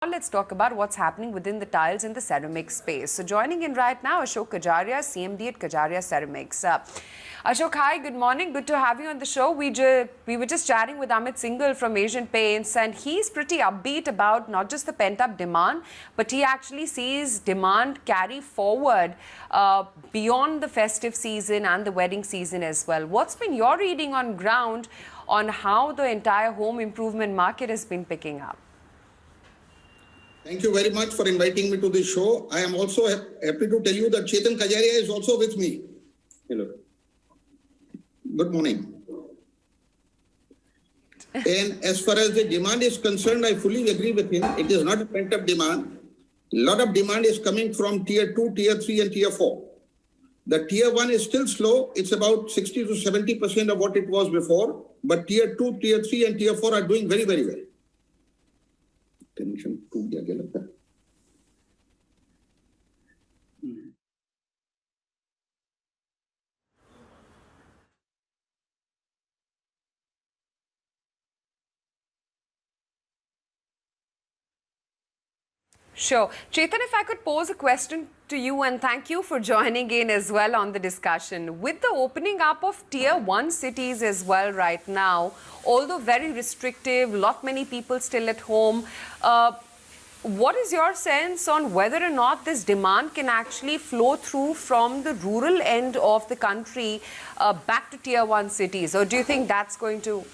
Let's talk about what's happening within the tiles and the ceramics space. So joining in right now, Ashok Kajaria, CMD at Kajaria Ceramics. Ashok, hi, good morning. Good to have you on the show. We were just chatting with Amit Singhal from Asian Paints, and he's pretty upbeat about not just the pent-up demand, but he actually sees demand carry forward beyond the festive season and the wedding season as well. What's been your reading on ground on how the entire home improvement market has been picking up? Thank you very much for inviting me to this show. I am also happy to tell you that Chetan Kajaria is also with me. Hello. Good morning. And as far as the demand is concerned, I fully agree with him. It is not a pent-up demand. A lot of demand is coming from Tier 2, Tier 3 and Tier 4. The Tier 1 is still slow. It's about 60 to 70% of what it was before. But Tier 2, Tier 3 and Tier 4 are doing very, very well. Connection टूट गया क्या लगता है? Sure. Chetan, if I could pose a question to you, and thank you for joining in as well on the discussion. With the opening up of Tier 1 cities as well right now, although very restrictive, many people still at home, what is your sense on whether or not this demand can actually flow through from the rural end of the country back to Tier 1 cities? Or do you think that's going to...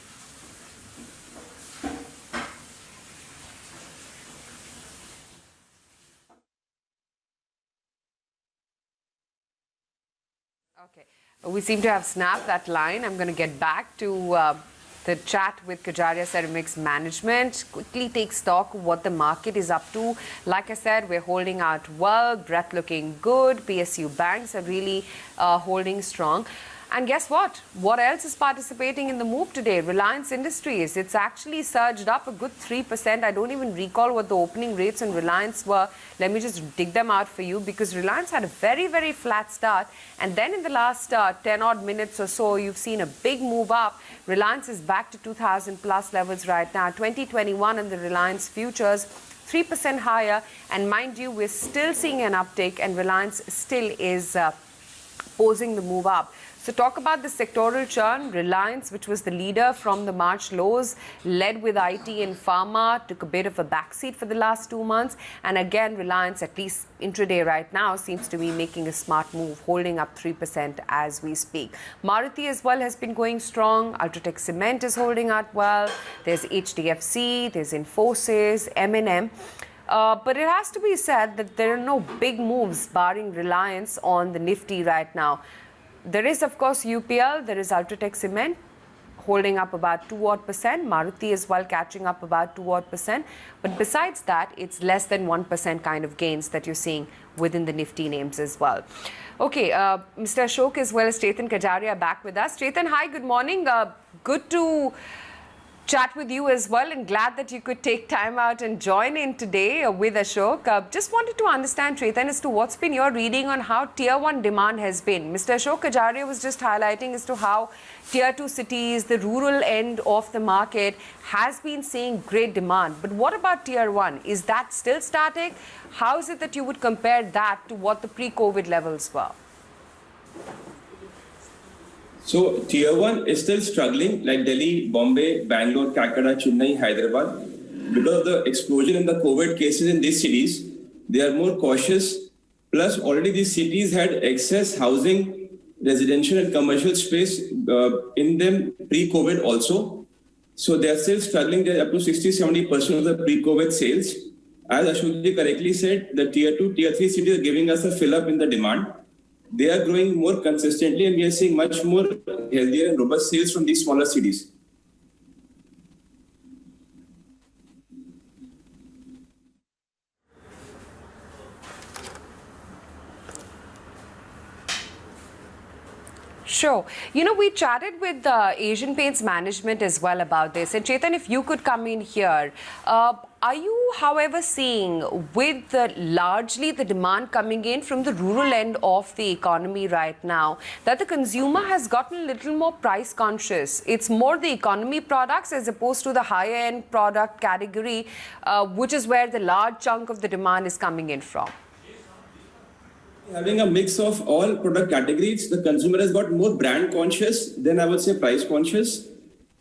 Okay, we seem to have snapped that line. I'm going to get back to the chat with Kajaria Ceramics management, quickly take stock of what the market is up to. Like I said, we're holding out well, breadth looking good, PSU banks are really holding strong. And guess what? What else is participating in the move today? Reliance Industries. It's actually surged up a good 3%. I don't even recall what the opening rates on Reliance were. Let me just dig them out for you, because Reliance had a very, very flat start. And then in the last 10 odd minutes or so, you've seen a big move up. Reliance is back to 2000 plus levels right now. 2021 in the Reliance futures, 3% higher. And mind you, we're still seeing an uptick, and Reliance still is posing the move up. So talk about the sectoral churn. Reliance, which was the leader from the March lows, led with IT and pharma, took a bit of a backseat for the last 2 months. And again, Reliance, at least intraday right now, seems to be making a smart move, holding up 3% as we speak. Maruti as well has been going strong. Ultratech Cement is holding out well. There's HDFC, there's Infosys, M&M. But it has to be said that there are no big moves barring Reliance on the Nifty right now. There is, of course, UPL, there is Ultratech Cement holding up about 2 odd percent, Maruti as well catching up about 2 odd percent. But besides that, it's less than 1% kind of gains that you're seeing within the Nifty names as well. Okay, Mr. Ashok as well as Chetan Kajaria back with us. Chetan, hi, good morning. Good to chat with you as well, and glad that you could take time out and join in today with Ashok. Just wanted to understand, Chetan, as to what's been your reading on how Tier 1 demand has been. Mr. Ashok Kajaria was just highlighting as to how Tier 2 cities, the rural end of the market, has been seeing great demand. But what about Tier 1? Is that still static? How is it that you would compare that to what the pre-COVID levels were? So Tier 1 is still struggling, like Delhi, Bombay, Bangalore, Calcutta, Chennai, Hyderabad. Because of the explosion in the COVID cases in these cities, they are more cautious. Plus, already these cities had excess housing, residential and commercial space in them pre-COVID also. So they are still struggling. They're up to 60-70% of the pre-COVID sales. As Ashokji correctly said, the Tier 2, Tier 3 cities are giving us a fill-up in the demand. They are growing more consistently, and we are seeing much more healthier and robust sales from these smaller cities. Sure. You know, we chatted with the Asian Paints management as well about this. And Chetan, if you could come in here, are you, however, seeing with largely the demand coming in from the rural end of the economy right now, that the consumer has gotten a little more price conscious? It's more the economy products as opposed to the higher end product category, which is where the large chunk of the demand is coming in from. Having a mix of all product categories, the consumer has got more brand conscious than I would say price conscious.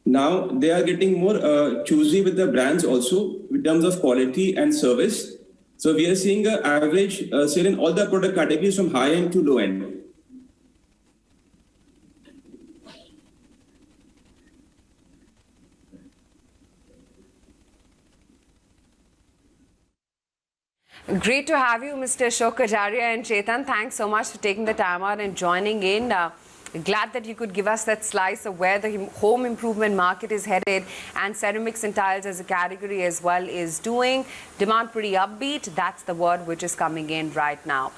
Now they are getting more choosy with the brands also in terms of quality and service. So we are seeing an average sale in all the product categories from high end to low end. Great to have you, Mr. Ashok Kajaria and Chetan. Thanks so much for taking the time out and joining in. Glad that you could give us that slice of where the home improvement market is headed, and ceramics and tiles as a category as well is doing. Demand pretty upbeat. That's the word which is coming in right now.